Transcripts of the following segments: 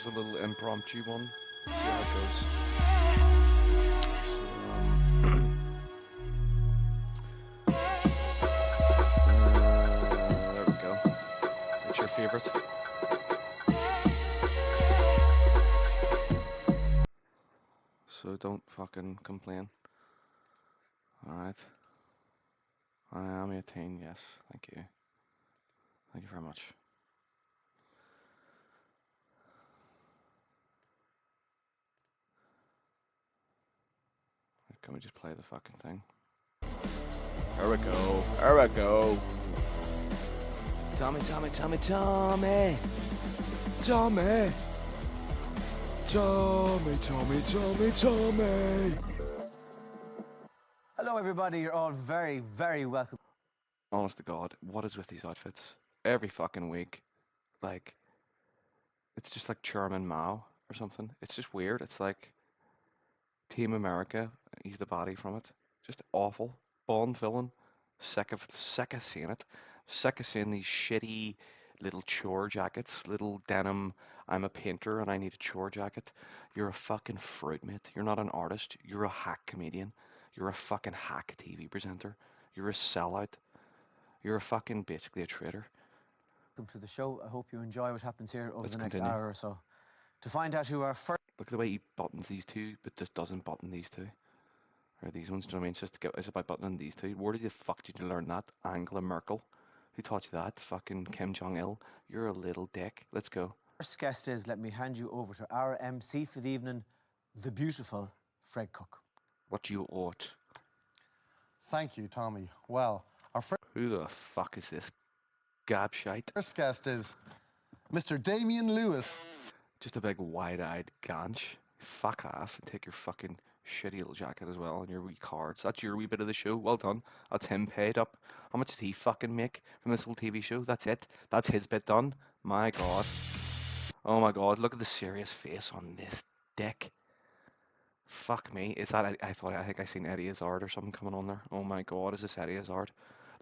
is a little impromptu one. See how it goes. There we go. It's your favorite. So don't fucking complain. Alright. I am 18, yes. Thank you. Thank you very much. Can we just play the fucking thing? There we go. There we go. Tommy, Tommy, Tommy, Tommy. Tommy. Tommy, Tommy, Tommy, Tommy. Hello, everybody. You're all very, very welcome. Honest to God, what is with these outfits? Every fucking week. Like, it's just like Chairman Mao or something. It's just weird. It's like Team America. He's the body from it. Just awful. Bond villain. Sick of seeing it. Sick of seeing these shitty little chore jackets. Little denim. I'm a painter and I need a chore jacket. You're a fucking fruit, mate. You're not an artist. You're a hack comedian. You're a fucking hack TV presenter. You're a sellout. You're a fucking basically a traitor. Welcome to the show. I hope you enjoy what happens here over Let's the next continue. hour or so. To find out who our first Look at the way he buttons these two, but just doesn't button these two. Or these ones, do you know what I mean? It's just it's about buttoning these two. Where the fuck did you learn that? Angela Merkel. Who taught you that? Fucking Kim Jong-il. You're a little dick. Let's go. guest is, let me hand you over to our MC for the evening, the beautiful Fred Cook. What you ought. Thank you, Tommy. Well, our Who the fuck is this gabshite? first guest is Mr. Damian Lewis. Just a big wide-eyed ganch. Fuck off and take your fucking shitty little jacket as well and your wee cards. That's your wee bit of the show. Well done. That's him paid up. How much did he fucking make from this whole TV show? That's it. That's his bit done. My God. Oh my God. Look at the serious face on this dick. Fuck me. Is that I think I seen Eddie Izzard or something coming on there. Oh my God. Is this Eddie Izzard?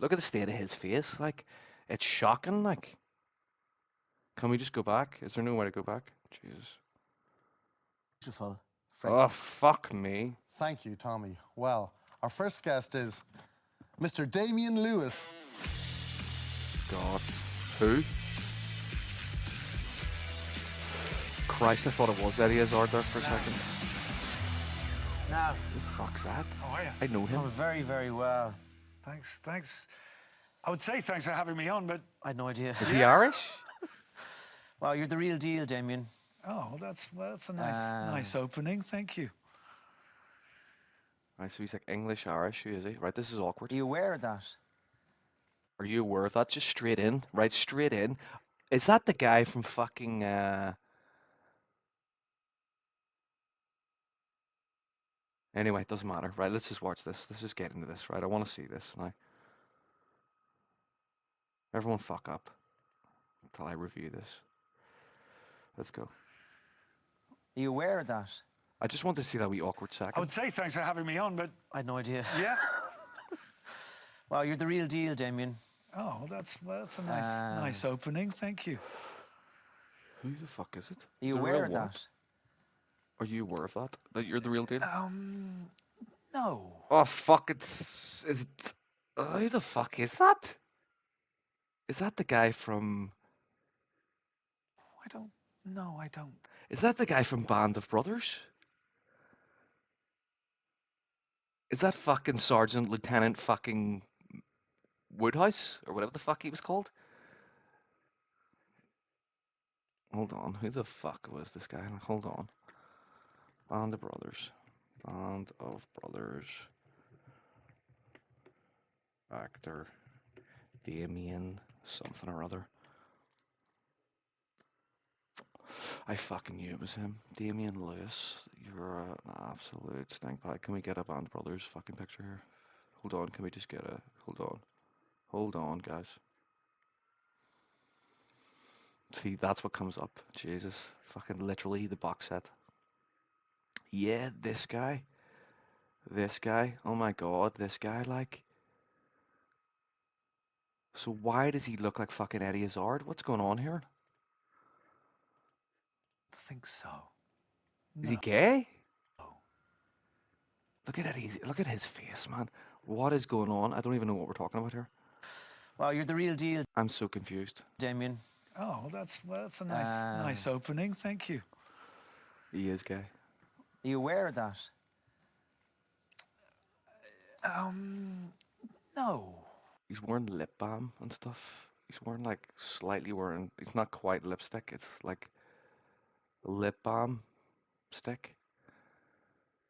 Look at the state of his face. Like, it's shocking. Like, can we just go back? Is there no way to go back? Jesus. Beautiful Fred Oh, Cook. fuck me. Thank you, Tommy. Well, our first guest is Mr. Damian Lewis. God. Who? Christ, I thought it was Eddie Izzard there for a second. Now, Who the fuck's that? How are you? I know him. I'm very, very well. Thanks. I would say thanks for having me on, but I had no idea. Is he Irish? Well, you're the real deal, Damien. that's a nice opening. Thank you. Right, so he's like English Irish. Who is he? Right, this is awkward. Are you aware of that? Are you aware of that? Just straight in. Right, straight in. Is that the guy from fucking Anyway, it doesn't matter. Right, let's just watch this. Let's just get into this, right? I want to see this now. Everyone fuck up until I review this. Let's go. Are you aware of that? I just want to see that wee awkward second. I would say thanks for having me on, but I had no idea. yeah. Well, you're the real deal, Damien. That's a nice opening. Thank you. Who the fuck is it? Are you Is it aware real of what? that? Are you aware of that? That you're the real deal? No. Oh fuck! Is it? Who the fuck is that? Is that the guy from? I don't. No, I don't. Is that the guy from Band of Brothers? Is that fucking Sergeant Lieutenant fucking Woodhouse or whatever the fuck he was called? Hold on, who the fuck was this guy? Hold on. Band of Brothers. Band of Brothers. Actor. Damien something or other. I fucking knew it was him. Damian Lewis. You're an absolute stink bag. Can we get a Band of Brothers fucking picture here? Hold on, can we just get a... Hold on. Hold on, guys. See, that's what comes up. Jesus. Fucking literally the box set. Yeah, this guy. This guy. Oh my God, this guy, like... So why does he look like fucking Eddie Izzard? What's going on here? think so. Is he gay? Look at it. Look at his face, man. What is going on? I don't even know what we're talking about here. Well, you're the real deal, I'm so confused. Damien. Oh, that's a nice opening. Thank you. He is gay. Are you aware of that? No. He's wearing lip balm and stuff. He's wearing like slightly wearing. It's not quite lipstick. It's like lip balm stick.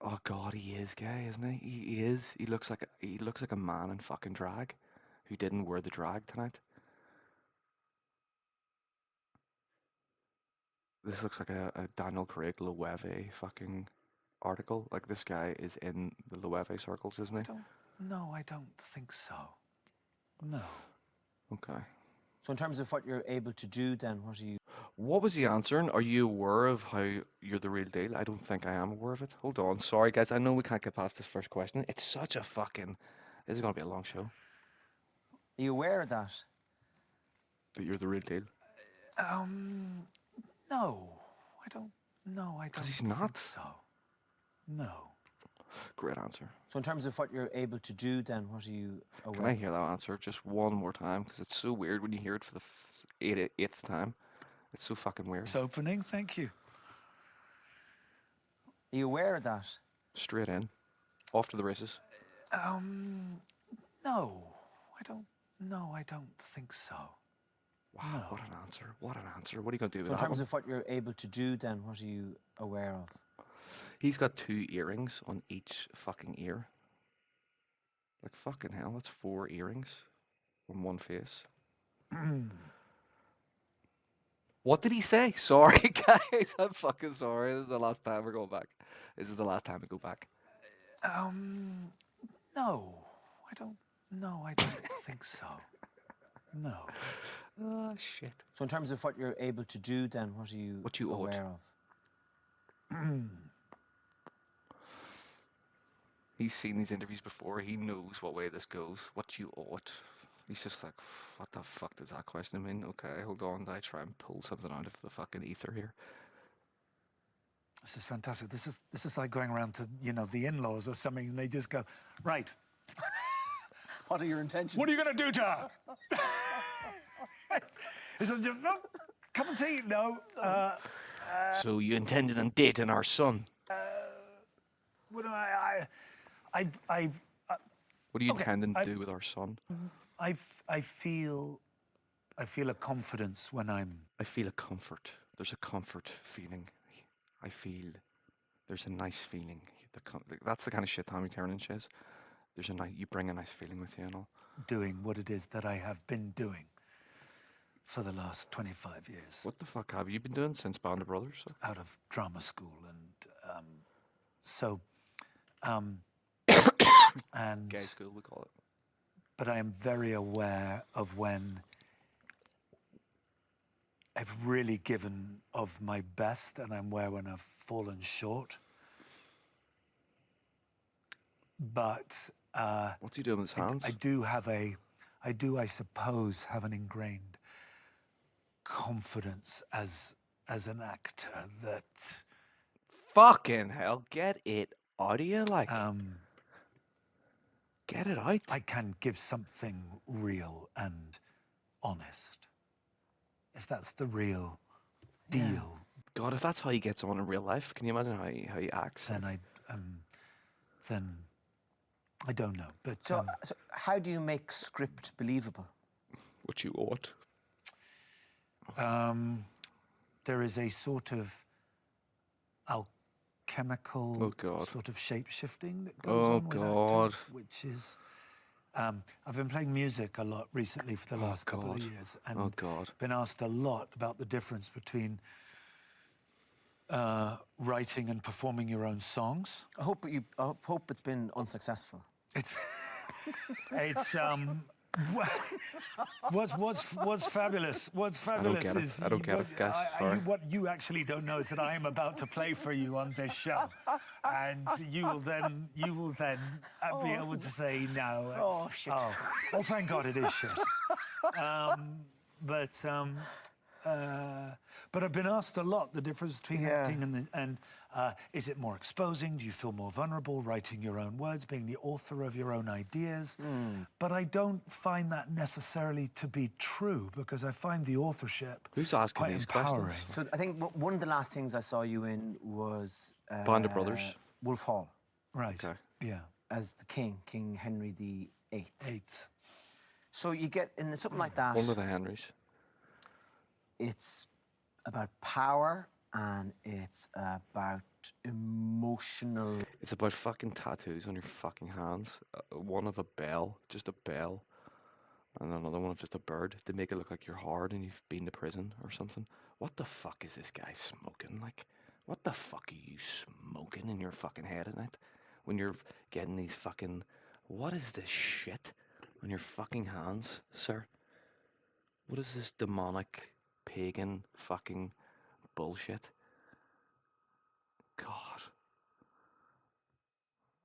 Oh God, he is gay, isn't he? He is. He looks like a man in fucking drag, who didn't wear the drag tonight. This looks like a Daniel Craig Loewe fucking article. Like this guy is in the Loewe circles, isn't he? No, I don't think so. No. Okay. So in terms of what you're able to do, then what are you? What was he answering? Are you aware of how you're the real deal? I don't think I am aware of it. Hold on. Sorry, guys. I know we can't get past this first question. It's such a fucking... This is going to be a long show. Are you aware of that? That you're the real deal. No. I don't. No, I don't. 'Cause he's think not. so. No. Great answer. So in terms of what you're able to do, then what are you Can I aware? hear that answer just one more time? Because it's so weird when you hear it for the eighth time. It's so fucking weird. Nice opening. Thank you. Are you aware of that? Straight in. Off to the races. No. I don't. No, I don't think so. Wow, what an answer. What an answer. What are you going to do So in with that terms one? of what you're able to do, then what are you aware of? He's got 2 earrings on each fucking ear. Like fucking hell, that's 4 earrings on one face. What did he say? Sorry, guys. I'm fucking sorry. This is the last time we're going back. This is the last time we go back. No. I don't. No, I don't think so. No. Oh, shit. So in terms of what you're able to do, then what are you What you ought. aware of? He's seen these interviews before. He knows what way this goes. What you ought. He's just like, what the fuck does that question mean? Okay, hold on. I try and pull something out of the fucking ether here. This is fantastic. This is like going around to the in-laws or something, and they just go, right. What are your intentions? What are you going to do to her? Is it just, no, cup of tea? No. So you intended on dating our son? What do What are you Okay, intending to do with our son? I feel a confidence when I'm. I feel a comfort. There's a comfort feeling. I feel there's a nice feeling. That's the kind of shit Tommy Tiernan says. There's a you bring a nice feeling with you and all. Doing what it is that I have been doing for the last 25 years. What the fuck have you been doing since Band of Brothers? Out of drama school, and Gay school, we call it. but I am very aware of when I've really given of my best, and I'm aware when I've fallen short. But What's he doing with his hands? I do, I suppose, have an ingrained confidence as an actor that Fucking hell, get it out of you, like. Get it out. I can give something real and honest. If that's the real deal, God, if that's how he gets on in real life, can you imagine how he acts? then I don't know. But So how do you make script believable? What you ought. there is a sort of alchemical Oh, God. sort of shape-shifting that goes Oh, on with God. actors, which is... I've been playing music a lot recently for the last couple of God. years, and Oh, God. been asked a lot about the difference between writing and performing your own songs. I hope it's been unsuccessful. It's what's fabulous. What's fabulous get it. is I don't get it, guys. Sorry. what you actually don't know is that I am about to play for you on this show, and you will then be able to say no. Shit. Oh, thank God it is shit. But I've been asked a lot the difference between Yeah. acting and is it more exposing? Do you feel more vulnerable writing your own words, being the author of your own ideas? But I don't find that necessarily to be true because I find the authorship Who's asking quite these questions? empowering. So I think one of the last things I saw you in was Band of Brothers. Wolf Hall Right. Okay. Yeah. as the king, King Henry VIII. Eighth. So you get in something like that. One of the Henrys. It's about power and it's about emotional. It's about fucking tattoos on your fucking hands. One of a bell, just a bell, and another one of just a bird to make it look like you're hard and you've been to prison or something. What the fuck is this guy smoking? Like, what the fuck are you smoking in your fucking head at night when you're getting these fucking? What is this shit on your fucking hands, sir? What is this demonic, pagan fucking bullshit? God.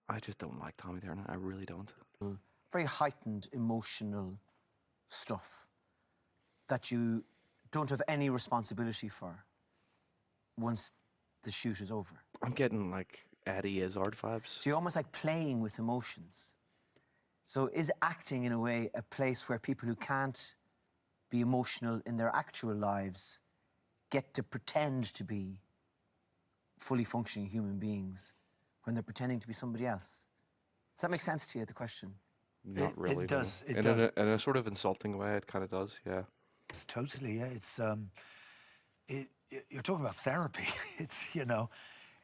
I just don't like Tommy Tiernan. I really don't. Very heightened emotional stuff that you don't have any responsibility for once the shoot is over. I'm getting like Eddie Izzard vibes. So you're almost like playing with emotions. So is acting in a way a place where people who can't be emotional in their actual lives get to pretend to be fully functioning human beings when they're pretending to be somebody else? Does that make sense to you, the question? Not It really. no. does, it in, does. in a sort of insulting way, it kind of does, yeah. It's totally, yeah. It's you're talking about therapy. It's, you know,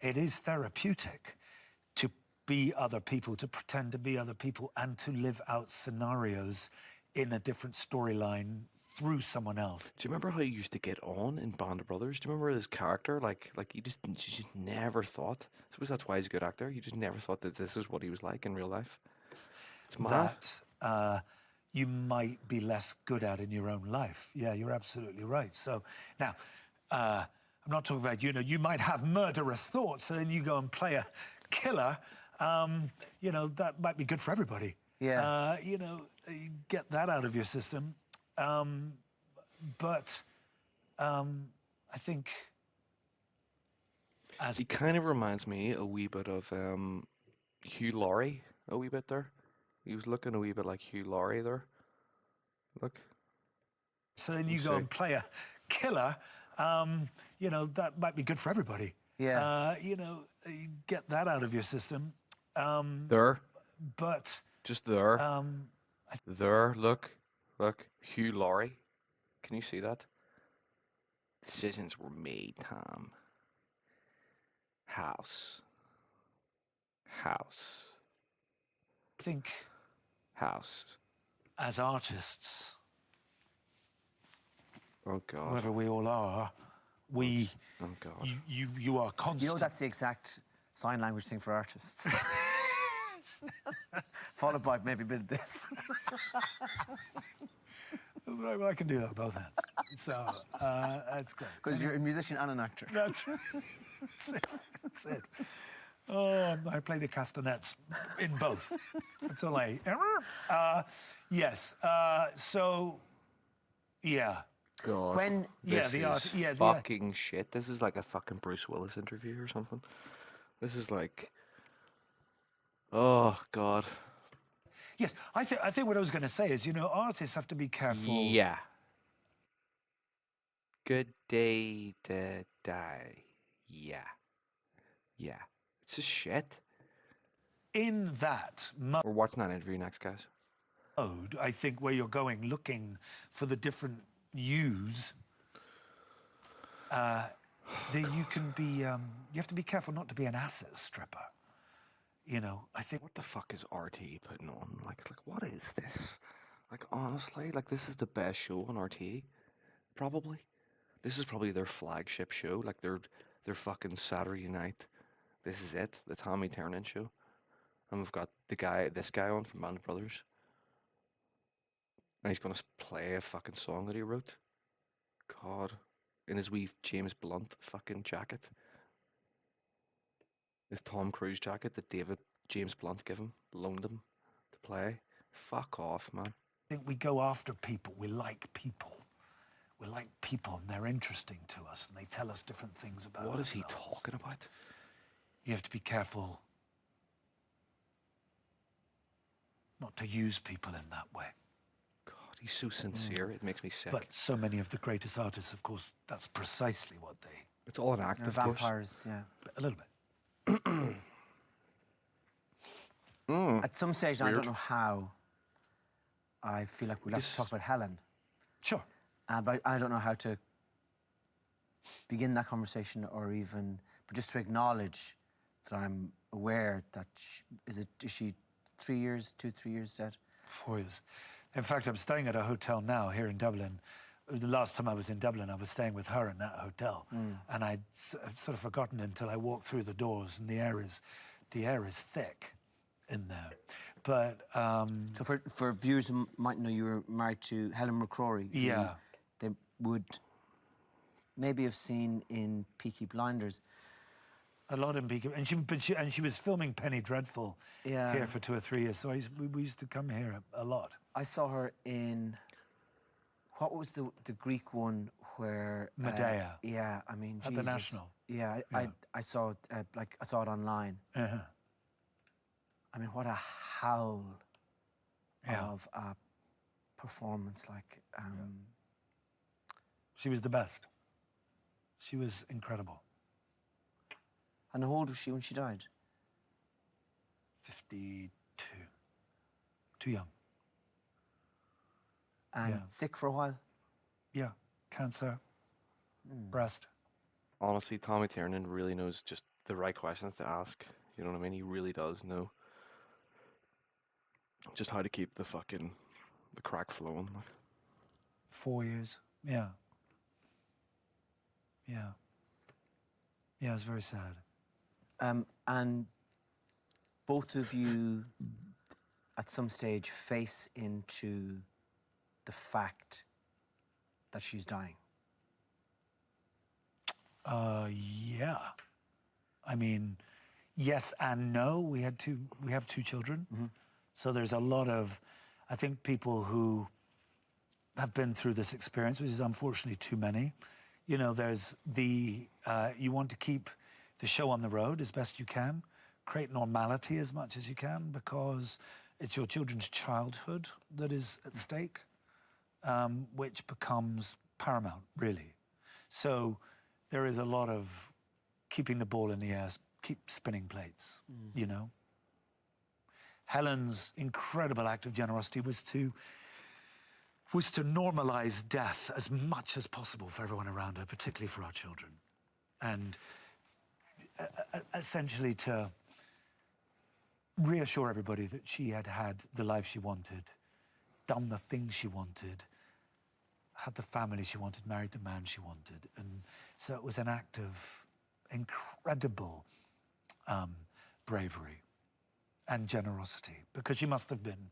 it is therapeutic to be other people, to pretend to be other people, and to live out scenarios in a different storyline through someone else. Do you remember how you used to get on in Band of Brothers? Do you remember this character? Like you just never thought. I suppose that's why he's a good actor. You just never thought that this is what he was like in real life. It's mad. That you might be less good at in your own life. Yeah, you're absolutely right. So now, I'm not talking about, you know, you might have murderous thoughts and then you go and play a killer. You know, that might be good for everybody. Yeah. You know, you get that out of your system. But I think as He kind of reminds me a wee bit of Hugh Laurie, a wee bit there. He was looking a wee bit like Hugh Laurie there. Look. so then you We'll go see. and play a killer. You know, that might be good for everybody. Yeah. You know, you get that out of your system. There. But Just there. I There, look. Look. Hugh Laurie. Can you see that? Decisions were made, Tom. House. House. think House. as artists, Oh God. whoever we all are, we Oh God. you are constant. You know, that's the exact sign language thing for artists. Followed by maybe a bit of this. Right, well, I can do that with both hands. So that's great. Because you're a musician and an actor. That's it. That's it. Oh, I play the castanets in both. That's all I. Yes. So, yeah. God. When- Yeah, This the is art- yeah, the- fucking shit. This is like a fucking Bruce Willis interview or something. This is like. Oh God. Yes, I think what I was going to say is, you know, artists have to be careful. Yeah. Good day to die. Yeah. Yeah. It's just shit. In that We're watching that interview next, guys. mode, I think, where you're going looking for the different yous, that you can be. You have to be careful not to be an asset stripper. You know, I think. What the fuck is RT putting on? Like what is this? Like honestly, like this is the best show on RT, probably. This is probably their flagship show. Like their fucking Saturday night. This is it, the Tommy Tiernan show, and we've got this guy on from Band of Brothers, and he's gonna play a fucking song that he wrote. God, in his wee James Blunt fucking jacket. His Tom Cruise jacket that James Blunt loaned him to play. Fuck off, man. we go after people. We like people. we're like people, and they're interesting to us, and they tell us different things about What is he ourselves. talking about? You have to be careful not to use people in that way. God, he's so sincere. It makes me sick. But so many of the greatest artists, of course, that's precisely what they... It's all an act, They're of course. vampires, yeah. A little bit. At some stage, and I Weird. don't know how, I feel like we'll have to talk about Helen. Sure. But I don't know how to begin that conversation or even, but just to acknowledge that I'm aware that is she 3 years, 2-3 years dead? 4 years. In fact, I'm staying at a hotel now here in Dublin. The last time I was in Dublin, I was staying with her in that hotel, and I'd sort of forgotten until I walked through the doors, and the air is thick in there. But So for viewers who might know, you were married to Helen McCrory. who Yeah. They would maybe have seen in Peaky Blinders. a lot in Beacon, and she was filming Penny Dreadful Yeah. here for 2 or 3 years. So we used to come here a lot. I saw her in, what was the Greek one where... Medea. Yeah, I mean, At the Jesus. National. Yeah, I saw it, I saw it online. Uh-huh. I mean, what a howl Yeah. of a performance, like... She was the best. She was incredible. And how old was she when she died? 52. Too young. And Yeah. sick for a while? Yeah. Cancer. Breast. Honestly, Tommy Tiernan really knows just the right questions to ask. You know what I mean? He really does know just how to keep the crack flowing. Like. 4 years. Yeah. Yeah. Yeah, it's very sad. And both of you, at some stage, face into the fact that she's dying. Yeah. I mean, yes and no. We have 2 children. So there's a lot of, I think, people who have been through this experience, which is unfortunately too many. You know, there's you want to keep the show on the road as best you can, create normality as much as you can, because it's your children's childhood that is at stake, which becomes paramount, really. So there is a lot of keeping the ball in the air, keep spinning plates, you know. Helen's incredible act of generosity was to normalize death as much as possible for everyone around her, particularly for our children. And essentially to reassure everybody that she had had the life she wanted, done the things she wanted, had the family she wanted, married the man she wanted. And so it was an act of incredible bravery and generosity, because she must have been,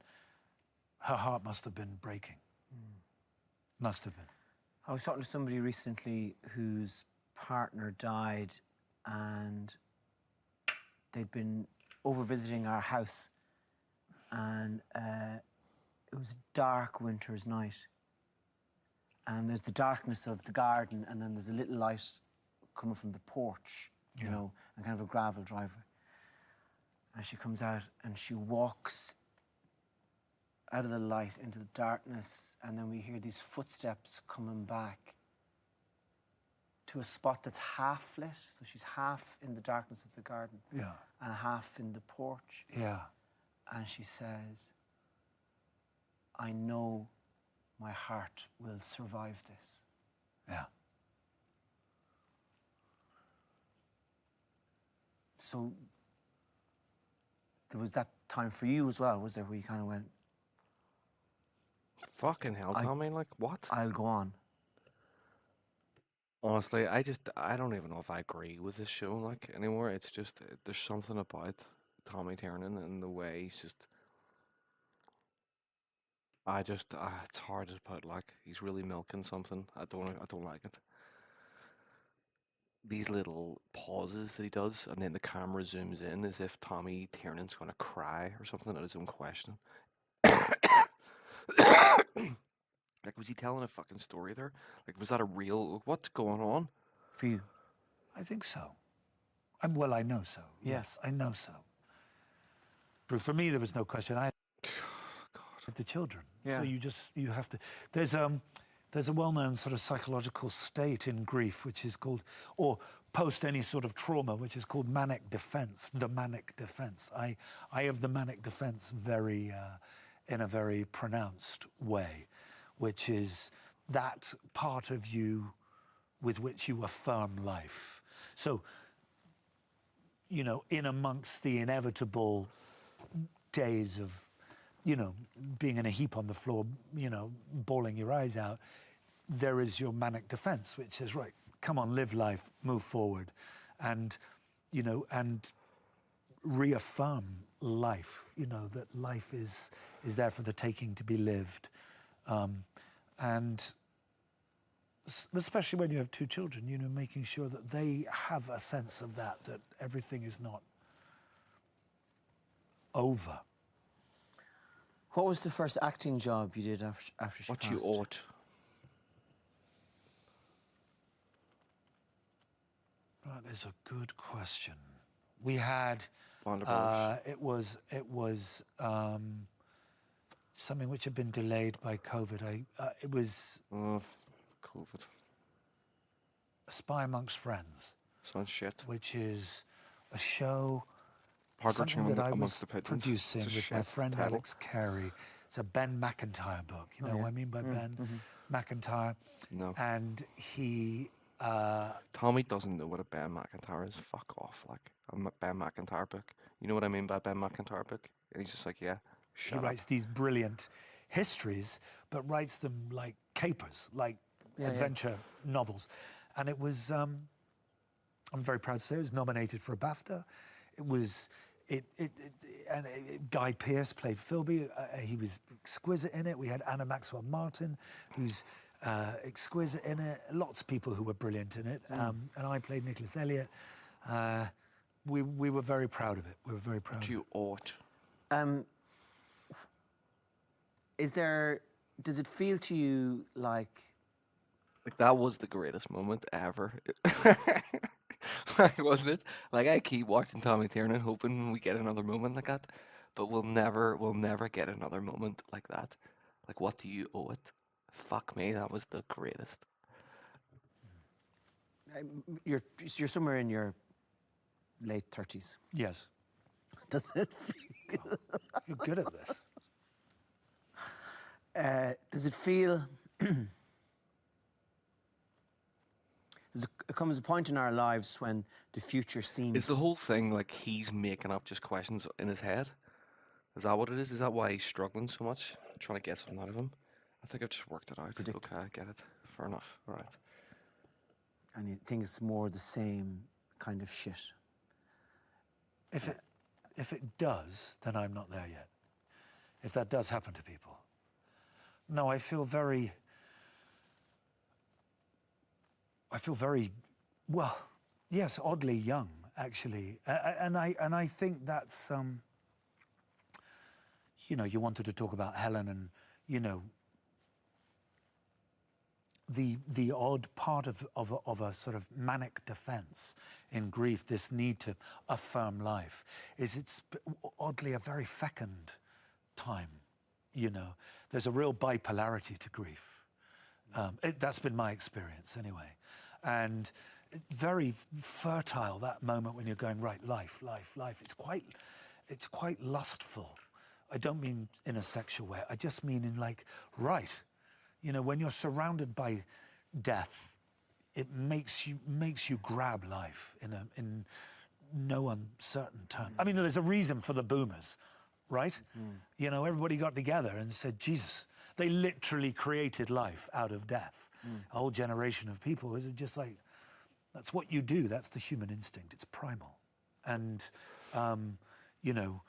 her heart must have been breaking. Must have been. I was talking to somebody recently whose partner died, and they'd been over visiting our house, and it was a dark winter's night. And there's the darkness of the garden, and then there's a little light coming from the porch, you know, and kind of a gravel driveway. And she comes out and she walks out of the light into the darkness, and then we hear these footsteps coming back to a spot that's half lit. So she's half in the darkness of the garden Yeah. and half in the porch. Yeah. And she says, I know my heart will survive this. Yeah. So there was that time for you as well, was there, where you kind of went, Fucking hell, Tommy, like, what? I'll go on. Honestly, I don't even know if I agree with this show, like, anymore. It's just, there's something about Tommy Tiernan and the way he's just... it's hard to put, like, he's really milking something. I don't like it. These little pauses that he does, and then the camera zooms in as if Tommy Tiernan's going to cry or something at his own question. Like, was he telling a fucking story there? Like, was that a real? What's going on? for you? I think so. Well, I know so. Yes, I know so. But for me, there was no question. I had the children, so Yeah. you have to. There's a well-known sort of psychological state in grief, which is called, or post any sort of trauma, which is called manic defense. The manic defense. I have the manic defense in a very pronounced way, which is that part of you with which you affirm life. So, you know, in amongst the inevitable days of, you know, being in a heap on the floor, you know, bawling your eyes out, there is your manic defense, which says, right, come on, live life, move forward, and, you know, and reaffirm life, you know, that life is there for the taking to be lived. And especially when you have two children, you know, making sure that they have a sense of that everything is not over. What was the first acting job you did after she What passed? you ought. That is a good question. We had, Vanderbilt. it was something which had been delayed by COVID. It was Oh, COVID. A Spy Amongst Friends, Sounds shit. which is a show, Partridge something that I amongst was the pigeons. producing It's a with my shit friend title. Alex Carey. It's a Ben McIntyre book. You know what I mean by Ben McIntyre? No. And he, Tommy doesn't know what a Ben McIntyre is. Fuck off. Like, a Ben McIntyre book. You know what I mean by Ben McIntyre book? And he's just like, yeah, he shut up. writes these brilliant histories, but writes them like capers, like adventure novels. And it was, I'm very proud to say, it was nominated for a BAFTA. It was, Guy Pearce played Philby. He was exquisite in it. We had Anna Maxwell Martin, who's exquisite in it. Lots of people who were brilliant in it. And I played Nicholas Elliott. We were very proud of it. We were very proud What of it. you ought. Does it feel to you like Like, that was the greatest moment ever. Like, wasn't it? Like, I keep watching Tommy Tiernan hoping we get another moment like that, but we'll never get another moment like that. Like, what do you owe it? Fuck me, that was the greatest. you're somewhere in your late 30s? Yes. Does it feel, You're good at this. does it feel there comes a point in our lives when the future seems Is the whole thing like he's making up just questions in his head? Is that what it is? Is that why he's struggling so much? Trying to get something out of him? I think I've just worked it out. Okay, I get it. Fair enough. All right. and you think it's more the same kind of shit? If it does, then I'm not there yet. If that does happen to people. No, I feel very, well, yes, oddly young, actually. And I think that's, you know, you wanted to talk about Helen and, you know, the odd part of a sort of manic defense in grief, this need to affirm life, is it's oddly a very fecund time, you know. There's a real bipolarity to grief. That's been my experience anyway. And very fertile, that moment when you're going, right, life. It's quite lustful. I don't mean in a sexual way. I just mean in like, right. You know, when you're surrounded by death, it makes you grab life in no uncertain term. I mean, there's a reason for the boomers, right? You know, everybody got together and said, Jesus, they literally created life out of death. A whole generation of people is just like, that's what you do. That's the human instinct. It's primal. And, you know,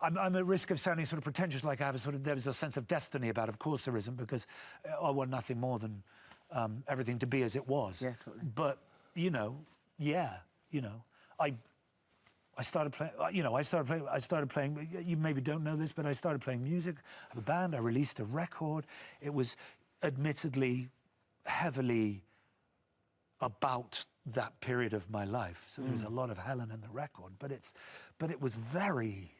I'm at risk of sounding sort of pretentious, like I have there's a sense of destiny about it. Of course there isn't, because I want nothing more than everything to be as it was. Yeah, totally. But, you know, yeah, you know, I I started playing. I started playing. You maybe don't know this, but I started playing music. I have a band. I released a record. It was admittedly heavily about that period of my life. So there was a lot of Helen in the record, but it was very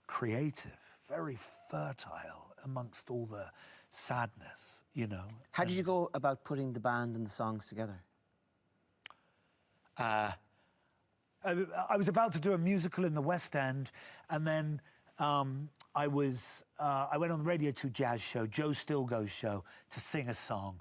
creative, very fertile amongst all the sadness, How did you go about putting the band and the songs together? I was about to do a musical in the West End, and then I went on the Radio 2 jazz show, Joe Stilgoe's show, to sing a song.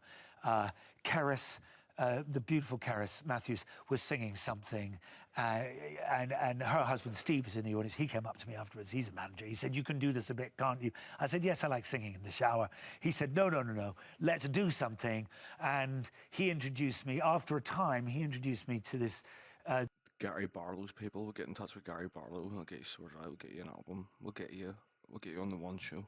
Keris, the beautiful Keris Matthews, was singing something, and her husband Steve was in the audience. He came up to me afterwards. He's a manager. He said, "You can do this a bit, can't you?" I said, "Yes, I like singing in the shower." He said, "No. Let's do something." And he introduced me. After a time, he introduced me to this. Gary Barlow's people will get in touch with Gary Barlow. We'll get you sorted out. We'll get you an album. We'll get you on the one show.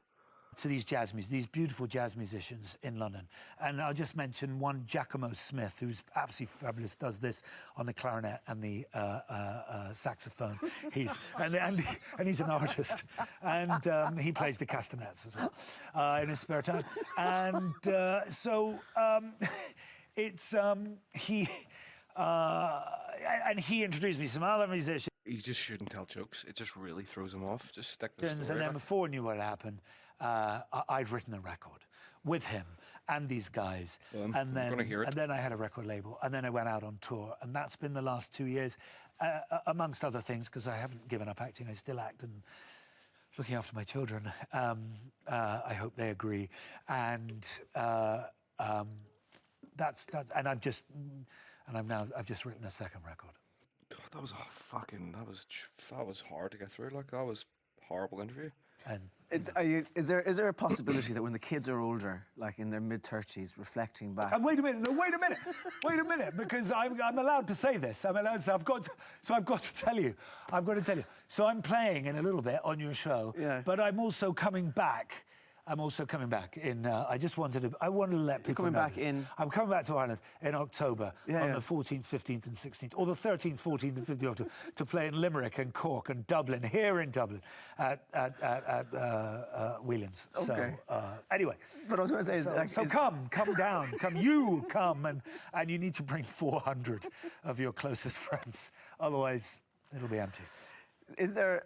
To these these beautiful jazz musicians in London. And I'll just mention one, Giacomo Smith, who's absolutely fabulous, does this on the clarinet and the saxophone. He's he's an artist. And he plays the castanets as well in his spare time. And he introduced me to some other musicians. You just shouldn't tell jokes. It just really throws him off. Just stick to the And story. then before I knew what had happened, I'd written a record with him and these guys. Well, and I'm gonna hear it. then I had a record label, and then I went out on tour, and that's been the last 2 years, amongst other things, because I haven't given up acting. I still act and looking after my children. I hope they agree. And that's and I've just written a second record. God, that was hard to get through. Like, that was a horrible interview. And Is there a possibility that when the kids are older, like in their mid-30s, reflecting back... wait a minute, because I'm allowed to say this. I'm allowed to say, I've got to tell you. So I'm playing in a little bit on your show, Yeah. but I'm also coming back. in. I wanted to let people coming know back this. in? I'm coming back to Ireland in October Yeah, on yeah. the 14th, 15th, and 16th, or the 13th, 14th, and 15th of October to play in Limerick and Cork and Dublin, here in Dublin, at Whelan's. Okay. So anyway. But I was going to say... So come down, and you need to bring 400 of your closest friends, otherwise it'll be empty. Is there,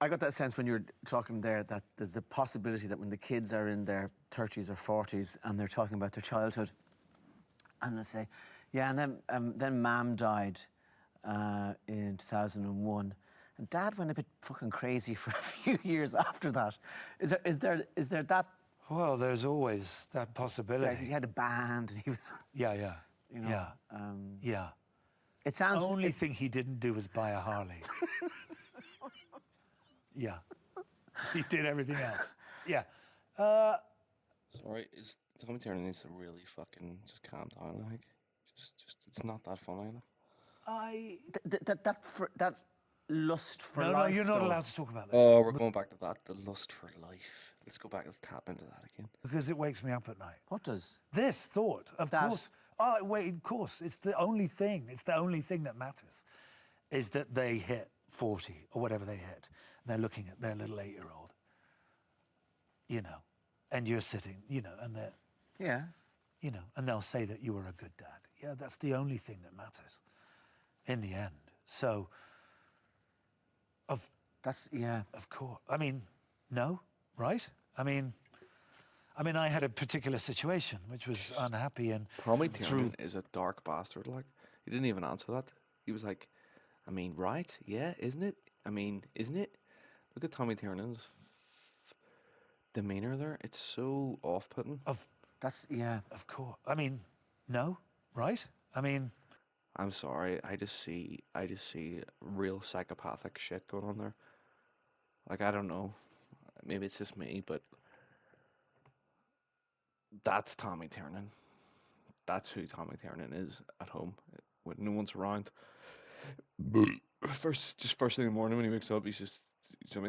I got that sense when you were talking there that there's the possibility that when the kids are in their 30s or 40s and they're talking about their childhood, and they say, yeah, and then Mam died in 2001, and Dad went a bit fucking crazy for a few years after that. Is there that... Well, there's always that Like, possibility. he had a band and he was... Yeah. You know, Yeah. Yeah. It sounds... The only thing he didn't do was buy a Harley. Yeah. He did everything else. Yeah. Sorry, Tommy Turner needs to really fucking just calm down. Like, just it's not that funny. Like. that lust for No, life... you're not though. allowed to talk about this. Oh, we're going back to that. The lust for life. Let's go back. Let's tap into that again. Because it wakes me up at night. What does? This thought, of That- course. Oh, wait, of course. It's the only thing. It's the only thing that matters, is that they hit 40 or whatever they hit. And they're looking at their little 8-year-old, and you're sitting, and they're, Yeah. and they'll say that you were a good dad. Yeah, that's the only thing that matters in the end. So, of course. I mean, no, right? I mean, I had a particular situation which was unhappy, and Tommy Tiernan is a dark bastard. Like, he didn't even answer that. He was like, I mean, right? Yeah, isn't it? I mean, isn't it? Look at Tommy Tiernan's demeanor there. It's so off-putting. of Of course. I mean, no, right? I mean, I'm sorry. I just see real psychopathic shit going on there. Like, I don't know. Maybe it's just me, but that's Tommy Tiernan. That's who Tommy Tiernan is at home when no one's around. First thing in the morning when he wakes up,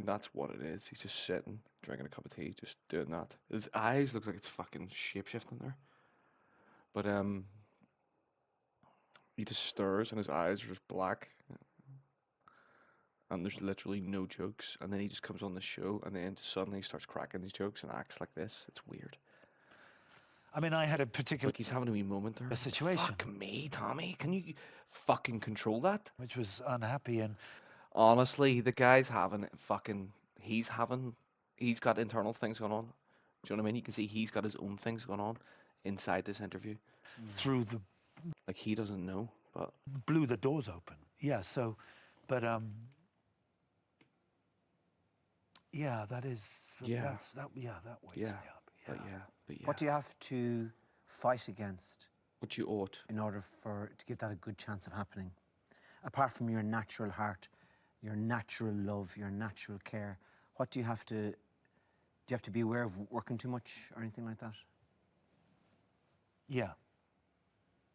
that's what it is. He's just sitting, drinking a cup of tea, just doing that. His eyes looks like it's fucking shape-shifting there. But he just stirs and his eyes are just black. and there's literally no jokes, and then he just comes on the show, and then suddenly starts cracking these jokes and acts like this. It's weird. I mean, I had a particular, Like he's having a wee moment there. a situation Fuck me, Tommy. Can you fucking control that? which was unhappy, and Honestly, the guy's having he's got internal things going on. Do you know what I mean? You can see he's got his own things going on inside this interview. through the Like he doesn't know, but blew the doors open. Yeah. So, but yeah, that is. Yeah. That wakes yeah, me up. Yeah. but yeah. What do you have to fight against What you ought. in order to give that a good chance of happening? Apart from your natural heart, your natural love, your natural care, what do you have to? Do you have to be aware of working too much or anything like that? Yeah.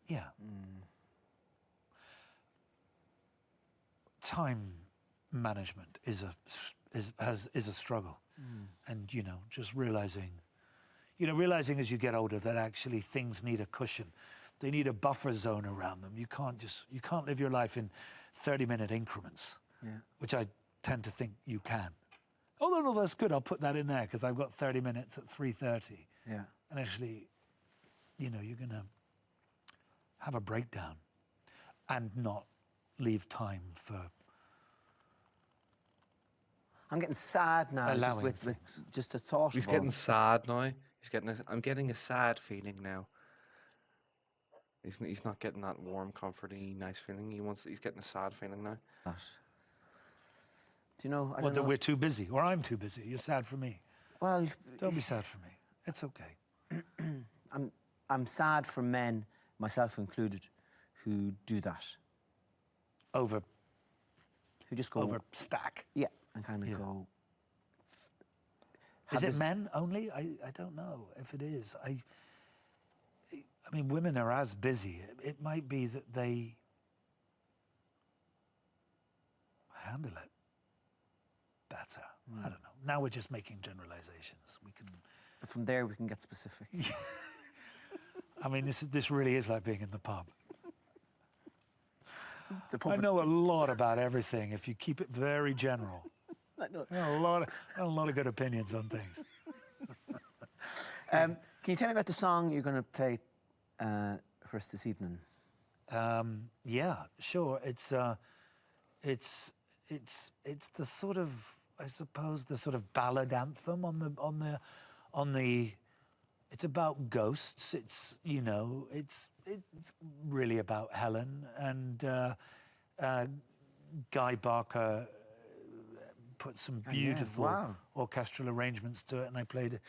Yeah. Time management is a struggle, and just realizing as you get older that actually things need a cushion, they need a buffer zone around them. You can't live your life in 30-minute increments, which I tend to think you can. Although no, that's good. I'll put that in there because I've got 30 minutes at 3:30. Yeah. And actually, you're going to have a breakdown and not leave time for I'm getting sad now just Allowing with just the thought He's of getting sad now. I'm getting a sad feeling now. He's not getting that warm, comforting, nice feeling. He's getting a sad feeling now. that. Do you know? I what, don't that know. we're too busy, or I'm too busy. You're sad for me. Well, Don't be sad for me. It's okay. I'm sad for men, myself included, who do that. Over Who just go stack. yeah, and kind of go. Is have it this- men only? I don't know if it is. I mean, women are as busy. It might be that they handle it better. I don't know. Now we're just making generalizations. We can. But from there, we can get specific. I mean, this really is like being in the pub. The pub I know a lot about everything if you keep it very general. I know. I have a lot of good opinions on things. Can you tell me about the song you're going to play for us this evening? Yeah, sure. It's the sort of, I suppose, the sort of ballad anthem on the. It's about ghosts. It's it's really about Helen, and Guy Barker put some beautiful wow. orchestral arrangements to it, and I played it.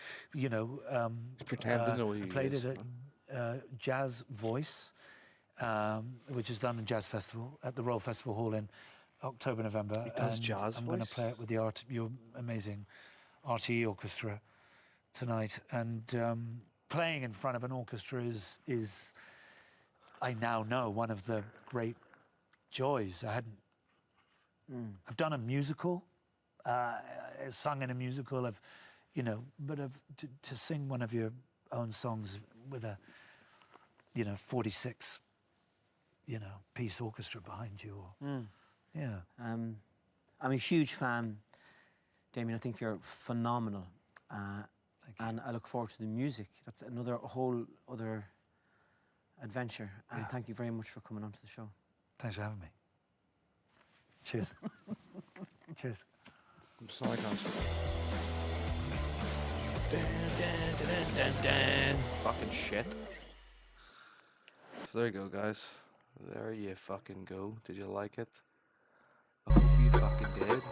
Pretend to know who I he played is, it at Jazz Voice, which is London Jazz Festival at the Royal Festival Hall in October, November. He does and Jazz I'm going to Voice? play it with your amazing RTE orchestra tonight, and playing in front of an orchestra is I now know one of the great joys. I've done a musical, sung in a musical of, but to sing one of your own songs with a 46 piece orchestra behind you, or yeah. I'm a huge fan, Damien. I think you're phenomenal. And I look forward to the music. That's a whole other adventure. And Yeah. thank you very much for coming onto the show. Thanks for having me. Cheers. Cheers. I'm sorry, guys. Fucking shit. So there you go, guys. There you fucking go. Did you like it? I hope you fucking did.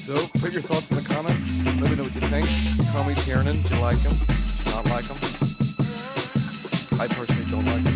So, put your thoughts in the comments. Let me know what you think. Tommy Tiernan, do you like him? Do you not like him? I personally don't like him.